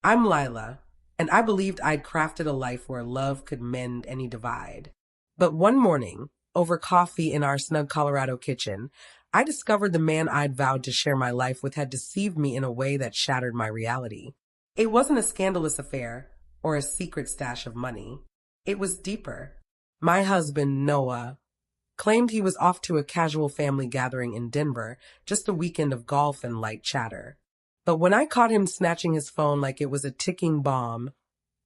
I'm Lila, and I believed I'd crafted a life where love could mend any divide. But one morning, over coffee in our snug Colorado kitchen, I discovered the man I'd vowed to share my life with had deceived me in a way that shattered my reality. It wasn't a scandalous affair or a secret stash of money. It was deeper. My husband, Noah, claimed he was off to a casual family gathering in Denver, just a weekend of golf and light chatter. But when I caught him snatching his phone like it was a ticking bomb,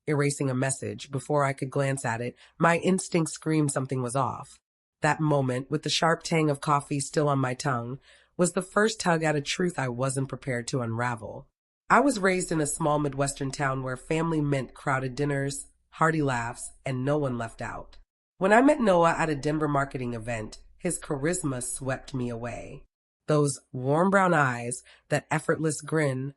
erasing a message before I could glance at it, my instinct screamed something was off. That moment, with the sharp tang of coffee still on my tongue, was the first tug at a truth I wasn't prepared to unravel. I was raised in a small Midwestern town where family meant crowded dinners, hearty laughs, and no one left out. When I met Noah at a Denver marketing event, his charisma swept me away. Those warm brown eyes, that effortless grin,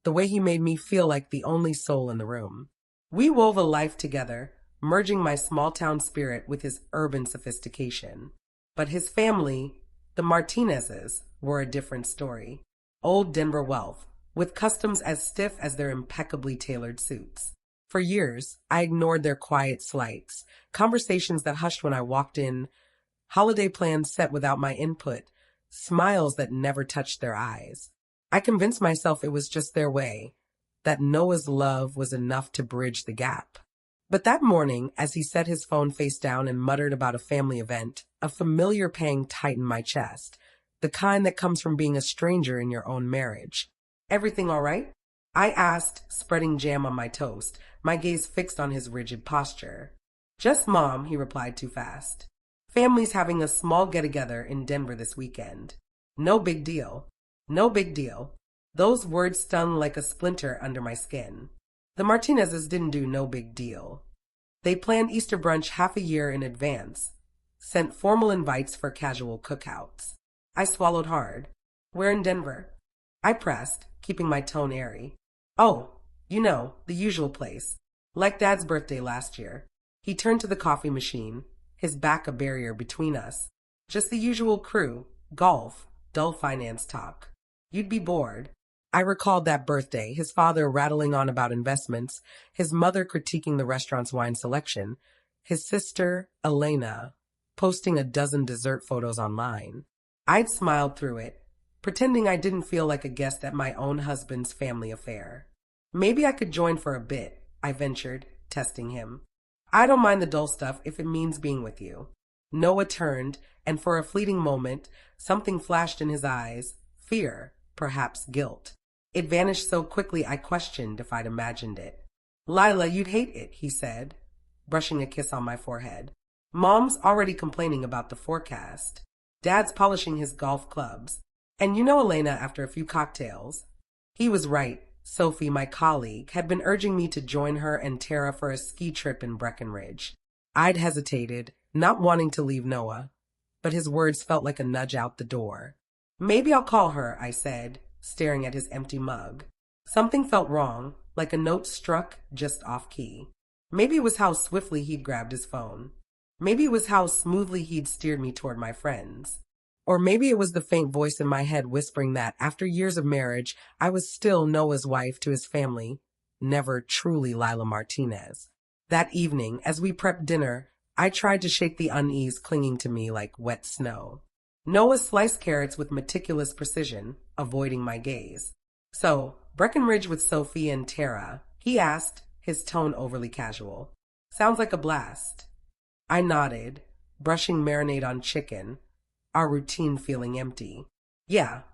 the way he made me feel like the only soul in the room. We wove a life together, merging my small town spirit with his urban sophistication. But his family, the Martinezes, were a different story. Old Denver wealth, with customs as stiff as their impeccably tailored suits. For years, I ignored their quiet slights, conversations that hushed when I walked in, holiday plans set without my input, smiles that never touched their eyes. I convinced myself it was just their way, that Noah's love was enough to bridge the gap. But that morning, as he set his phone face down and muttered about a family event, a familiar pang tightened my chest, the kind that comes from being a stranger in your own marriage. "Everything all right?" I asked, spreading jam on my toast, my gaze fixed on his rigid posture. "Just Mom," he replied too fast. "Family's having a small get-together in Denver this weekend. No big deal. No big deal." Those words stung like a splinter under my skin. The Martinezes didn't do no big deal. They planned Easter brunch half a year in advance, sent formal invites for casual cookouts. I swallowed hard. "We're in Denver," I pressed, keeping my tone airy. "Oh, the usual place. Like Dad's birthday last year." He turned to the coffee machine, his back a barrier between us. "Just the usual crew, golf, dull finance talk. You'd be bored." I recalled that birthday, his father rattling on about investments, his mother critiquing the restaurant's wine selection, his sister, Elena, posting a dozen dessert photos online. I'd smiled through it, pretending I didn't feel like a guest at my own husband's family affair. "Maybe I could join for a bit," I ventured, testing him. "I don't mind the dull stuff if it means being with you." Noah turned, and for a fleeting moment, something flashed in his eyes, fear, perhaps guilt. It vanished so quickly I questioned if I'd imagined it. "Lila, you'd hate it," he said, brushing a kiss on my forehead. "Mom's already complaining about the forecast. Dad's polishing his golf clubs. And Elena after a few cocktails." He was right. Sophie, my colleague, had been urging me to join her and Tara for a ski trip in Breckenridge. I'd hesitated, not wanting to leave Noah, but his words felt like a nudge out the door. "Maybe I'll call her," I said, staring at his empty mug. Something felt wrong, like a note struck just off key. Maybe it was how swiftly he'd grabbed his phone. Maybe it was how smoothly he'd steered me toward my friends. Or maybe it was the faint voice in my head whispering that, after years of marriage, I was still Noah's wife to his family, never truly Lila Martinez. That evening, as we prepped dinner, I tried to shake the unease clinging to me like wet snow. Noah sliced carrots with meticulous precision, avoiding my gaze. "So, Breckenridge with Sophie and Tara," he asked, his tone overly casual. "Sounds like a blast." I nodded, brushing marinade on chicken, our routine feeling empty. "Yeah,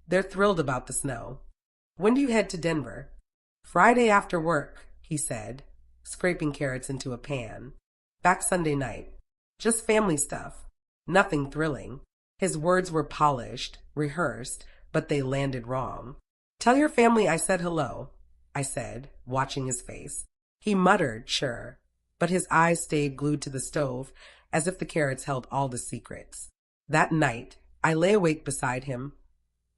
they're thrilled about the snow." "When do you head to Denver?" "Friday after work," he said, scraping carrots into a pan. "Back Sunday night. Just family stuff. Nothing thrilling." His words were polished, rehearsed, but they landed wrong. "Tell your family I said hello," I said, watching his face. He muttered, sure, but his eyes stayed glued to the stove, as if the carrots held all the secrets. That night, I lay awake beside him,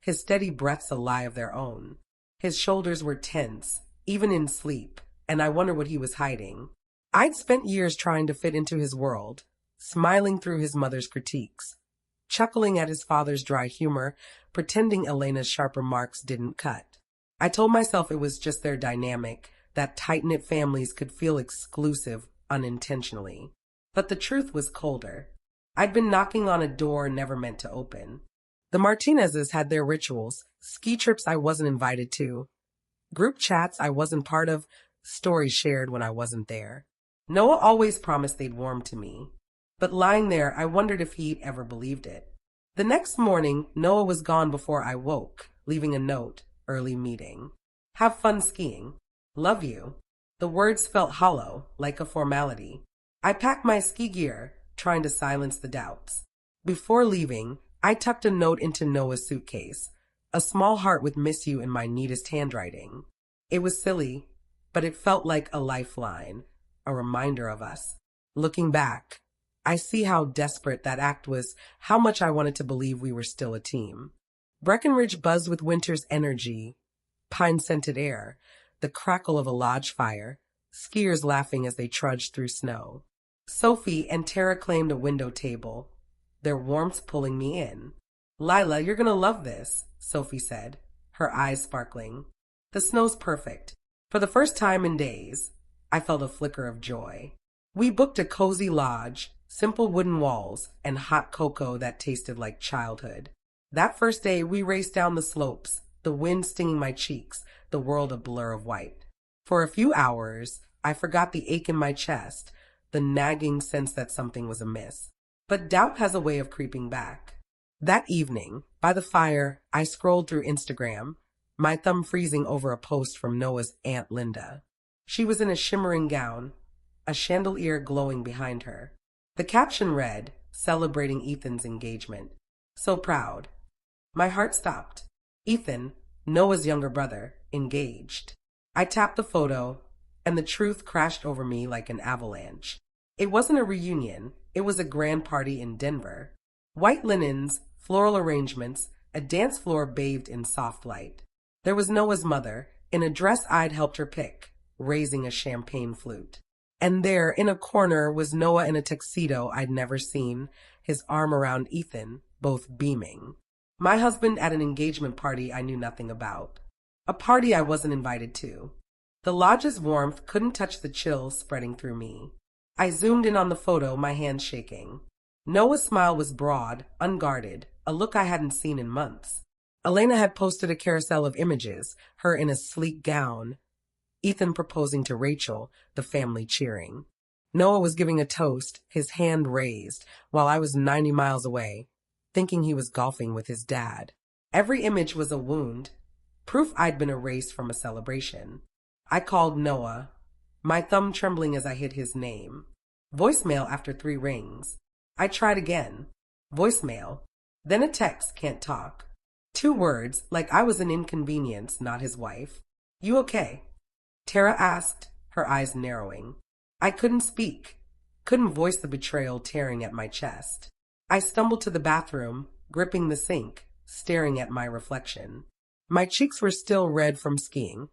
his steady breaths a lie of their own. His shoulders were tense, even in sleep, and I wondered what he was hiding. I'd spent years trying to fit into his world, smiling through his mother's critiques, chuckling at his father's dry humor, pretending Elena's sharp remarks didn't cut. I told myself it was just their dynamic, that tight-knit families could feel exclusive unintentionally. But the truth was colder. I'd been knocking on a door never meant to open. The Martinezes had their rituals, ski trips I wasn't invited to, group chats I wasn't part of, stories shared when I wasn't there. Noah always promised they'd warm to me, but lying there, I wondered if he'd ever believed it. The next morning, Noah was gone before I woke, leaving a note, early meeting. Have fun skiing. Love you. The words felt hollow, like a formality. I packed my ski gear, trying to silence the doubts. Before leaving, I tucked a note into Noah's suitcase, a small heart with "miss you" in my neatest handwriting. It was silly, but it felt like a lifeline, a reminder of us. Looking back, I see how desperate that act was, how much I wanted to believe we were still a team. Breckenridge buzzed with winter's energy, pine-scented air, the crackle of a lodge fire, skiers laughing as they trudged through snow. Sophie and Tara claimed a window table, their warmth pulling me in. "Lila, you're gonna love this," Sophie said, her eyes sparkling. "The snow's perfect." For the first time in days, I felt a flicker of joy. We booked a cozy lodge, simple wooden walls, and hot cocoa that tasted like childhood. That first day, we raced down the slopes, the wind stinging my cheeks, the world a blur of white. For a few hours, I forgot the ache in my chest, the nagging sense that something was amiss. But doubt has a way of creeping back. That evening, by the fire, I scrolled through Instagram, my thumb freezing over a post from Noah's Aunt Linda. She was in a shimmering gown, a chandelier glowing behind her. The caption read, "Celebrating Ethan's engagement." So proud. My heart stopped. Ethan, Noah's younger brother, engaged. I tapped the photo, and the truth crashed over me like an avalanche. It wasn't a reunion, it was a grand party in Denver. White linens, floral arrangements, a dance floor bathed in soft light. There was Noah's mother, in a dress I'd helped her pick, raising a champagne flute. And there, in a corner, was Noah in a tuxedo I'd never seen, his arm around Ethan, both beaming. My husband at an engagement party I knew nothing about. A party I wasn't invited to. The lodge's warmth couldn't touch the chill spreading through me. I zoomed in on the photo, my hands shaking. Noah's smile was broad, unguarded, a look I hadn't seen in months. Elena had posted a carousel of images, her in a sleek gown, Ethan proposing to Rachel, the family cheering. Noah was giving a toast, his hand raised, while I was 90 miles away, thinking he was golfing with his dad. Every image was a wound, proof I'd been erased from a celebration. I called Noah, my thumb trembling as I hit his name. Voicemail after 3 rings. I tried again. Voicemail. Then a text, "Can't talk." 2 words, like I was an inconvenience, not his wife. "You okay?" Tara asked, her eyes narrowing. I couldn't speak, couldn't voice the betrayal tearing at my chest. I stumbled to the bathroom, gripping the sink, staring at my reflection. My cheeks were still red from skiing,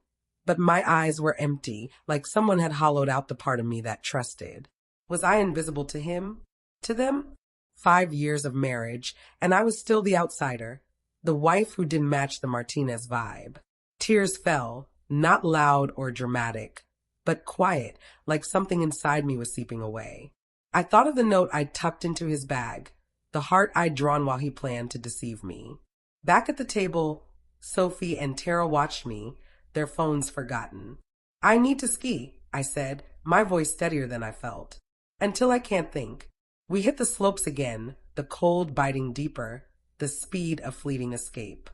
but my eyes were empty, like someone had hollowed out the part of me that trusted. Was I invisible to him? To them? 5 years of marriage, and I was still the outsider, the wife who didn't match the Martinez vibe. Tears fell, not loud or dramatic, but quiet, like something inside me was seeping away. I thought of the note I'd tucked into his bag, the heart I'd drawn while he planned to deceive me. Back at the table, Sophie and Tara watched me, their phones forgotten. "I need to ski," I said, my voice steadier than I felt. "Until I can't think." We hit the slopes again, the cold biting deeper, the speed of fleeting escape.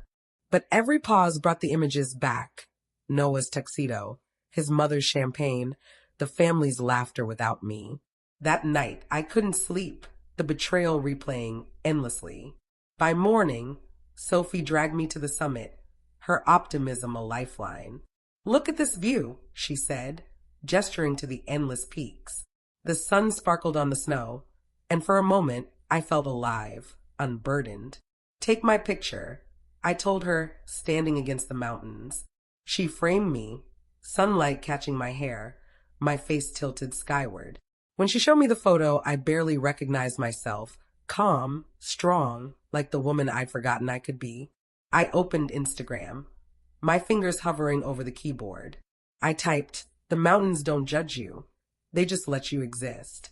But every pause brought the images back. Noah's tuxedo, his mother's champagne, the family's laughter without me. That night, I couldn't sleep, the betrayal replaying endlessly. By morning, Sophie dragged me to the summit, her optimism a lifeline. "Look at this view," she said, gesturing to the endless peaks. The sun sparkled on the snow, and for a moment, I felt alive, unburdened. "Take my picture," I told her, standing against the mountains. She framed me, sunlight catching my hair, my face tilted skyward. When she showed me the photo, I barely recognized myself, calm, strong, like the woman I'd forgotten I could be. I opened Instagram. my fingers hovering over the keyboard. I typed, "The mountains don't judge you. They just let you exist."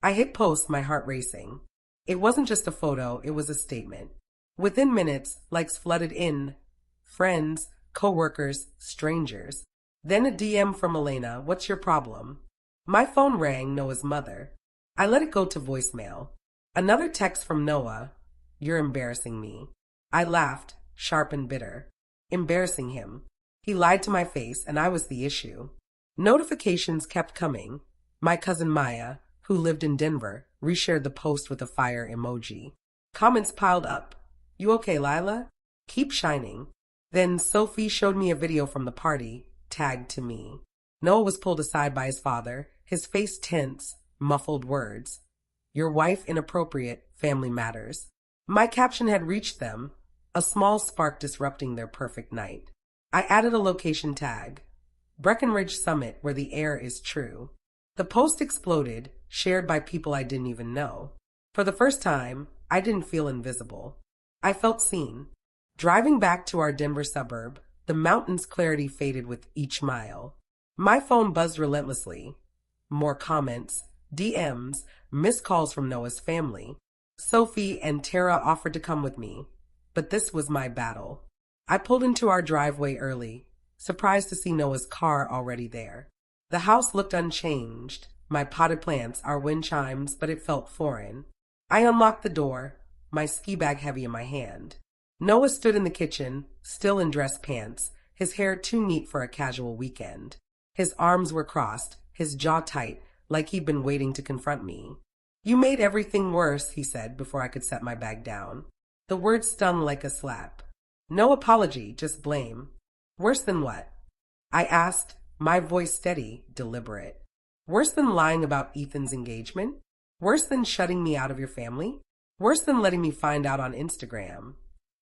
I hit post, my heart racing. It wasn't just a photo, it was a statement. Within minutes, likes flooded in. Friends, coworkers, strangers. Then a DM from Elena, "What's your problem?" My phone rang, Noah's mother. I let it go to voicemail. Another text from Noah, "You're embarrassing me." I laughed, sharp and bitter. Embarrassing him. He lied to my face, and I was the issue. Notifications kept coming. My cousin Maya, who lived in Denver, reshared the post with a fire emoji. Comments piled up. "You okay, Lila? Keep shining." Then Sophie showed me a video from the party, tagged to me. Noah was pulled aside by his father, his face tense, muffled words. "Your wife inappropriate, family matters." My caption had reached them, a small spark disrupting their perfect night. I added a location tag, Breckenridge Summit, where the air is true. The post exploded, shared by people I didn't even know. For the first time, I didn't feel invisible. I felt seen. Driving back to our Denver suburb, the mountain's clarity faded with each mile. My phone buzzed relentlessly. More comments, DMs, missed calls from Noah's family. Sophie and Tara offered to come with me, but this was my battle. I pulled into our driveway early, surprised to see Noah's car already there. The house looked unchanged, my potted plants, our wind chimes, but it felt foreign. I unlocked the door, my ski bag heavy in my hand. Noah stood in the kitchen, still in dress pants, his hair too neat for a casual weekend. His arms were crossed, his jaw tight, like he'd been waiting to confront me. "You made everything worse," he said before I could set my bag down. The words stung like a slap. "No apology, just blame." "Worse than what?" I asked, my voice steady, deliberate. "Worse than lying about Ethan's engagement? Worse than shutting me out of your family? Worse than letting me find out on Instagram?"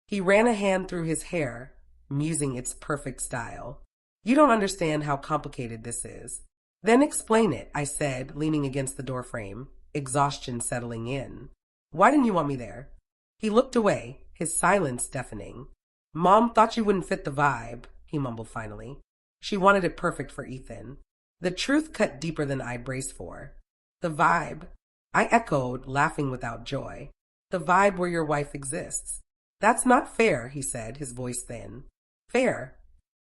He ran a hand through his hair, musing its perfect style. "You don't understand how complicated this is." "Then explain it," I said, leaning against the doorframe, exhaustion settling in. "Why didn't you want me there?" He looked away, his silence deafening. "Mom thought you wouldn't fit the vibe," he mumbled finally. "She wanted it perfect for Ethan." The truth cut deeper than I braced for. "The vibe," I echoed, laughing without joy. "The vibe where your wife exists." "That's not fair," he said, his voice thin. "Fair?"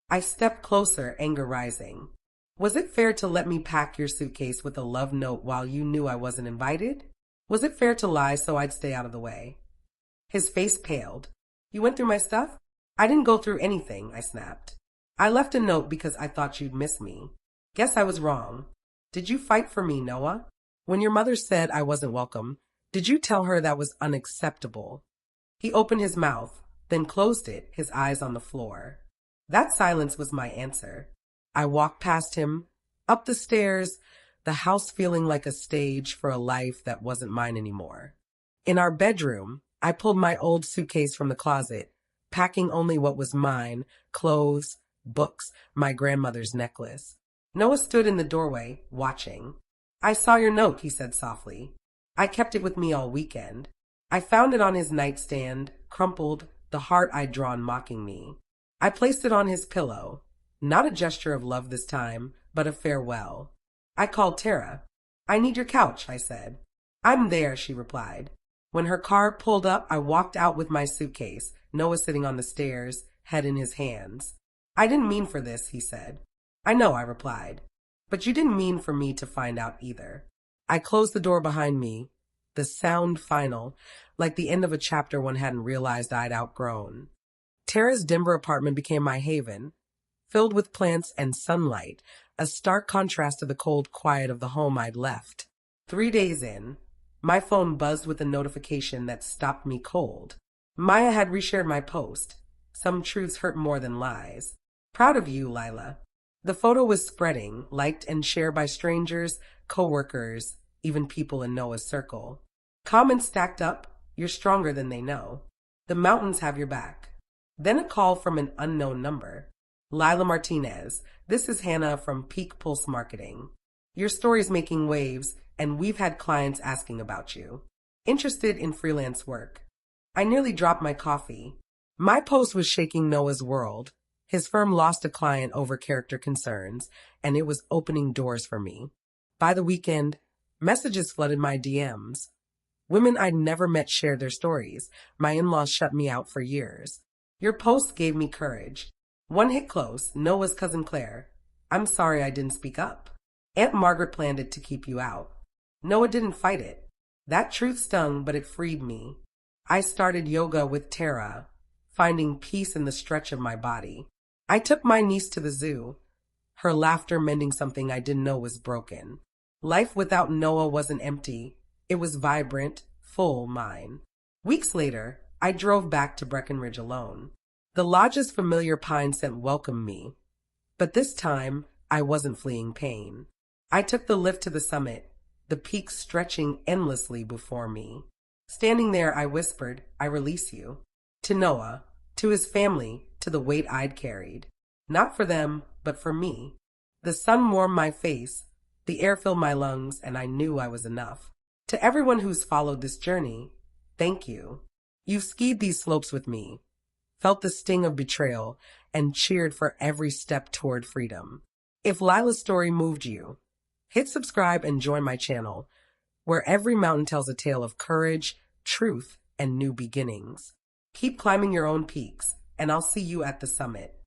I stepped closer, anger rising. "Was it fair to let me pack your suitcase with a love note while you knew I wasn't invited? Was it fair to lie so I'd stay out of the way?" His face paled. "You went through my stuff?" "I didn't go through anything," I snapped. "I left a note because I thought you'd miss me. Guess I was wrong. Did you fight for me, Noah? When your mother said I wasn't welcome, did you tell her that was unacceptable?" He opened his mouth, then closed it, his eyes on the floor. That silence was my answer. I walked past him, up the stairs, the house feeling like a stage for a life that wasn't mine anymore. In our bedroom, I pulled my old suitcase from the closet, packing only what was mine, clothes, books, my grandmother's necklace. Noah stood in the doorway, watching. "I saw your note," he said softly. "I kept it with me all weekend." I found it on his nightstand, crumpled, the heart I'd drawn mocking me. I placed it on his pillow. Not a gesture of love this time, but a farewell. I called Tara. "I need your couch," I said. "I'm there," she replied. When her car pulled up, I walked out with my suitcase, Noah sitting on the stairs, head in his hands. "I didn't mean for this," he said. "I know," I replied. "But you didn't mean for me to find out either." I closed the door behind me, the sound final, like the end of a chapter one hadn't realized I'd outgrown. Tara's Denver apartment became my haven, filled with plants and sunlight, a stark contrast to the cold quiet of the home I'd left. 3 days in, my phone buzzed with a notification that stopped me cold. Maya had reshared my post. Some truths hurt more than lies. "Proud of you, Lila." The photo was spreading, liked and shared by strangers, coworkers, even people in Noah's circle. Comments stacked up, "You're stronger than they know." "The mountains have your back." Then a call from an unknown number. "Lila Martinez, this is Hannah from Peak Pulse Marketing. Your story's making waves, and we've had clients asking about you. Interested in freelance work." I nearly dropped my coffee. My post was shaking Noah's world. His firm lost a client over character concerns, and it was opening doors for me. By the weekend, messages flooded my DMs. Women I'd never met shared their stories. My in-laws shut me out for years. Your post gave me courage. One hit close, Noah's cousin Claire. I'm sorry I didn't speak up. Aunt Margaret planned it to keep you out. Noah didn't fight it. That truth stung, but it freed me. I started yoga with Tara, finding peace in the stretch of my body. I took my niece to the zoo, her laughter mending something I didn't know was broken. Life without Noah wasn't empty. It was vibrant, full mine. Weeks later, I drove back to Breckenridge alone. The lodge's familiar pine scent welcomed me, but this time I wasn't fleeing pain. I took the lift to the summit, the peaks stretching endlessly before me. Standing there, I whispered, I release you. To Noah, to his family, to the weight I'd carried. Not for them, but for me. The sun warmed my face, the air filled my lungs, and I knew I was enough. To everyone who's followed this journey, thank you. You've skied these slopes with me, felt the sting of betrayal, and cheered for every step toward freedom. If Lila's story moved you, hit subscribe and join my channel, where every mountain tells a tale of courage, truth, and new beginnings. Keep climbing your own peaks, and I'll see you at the summit.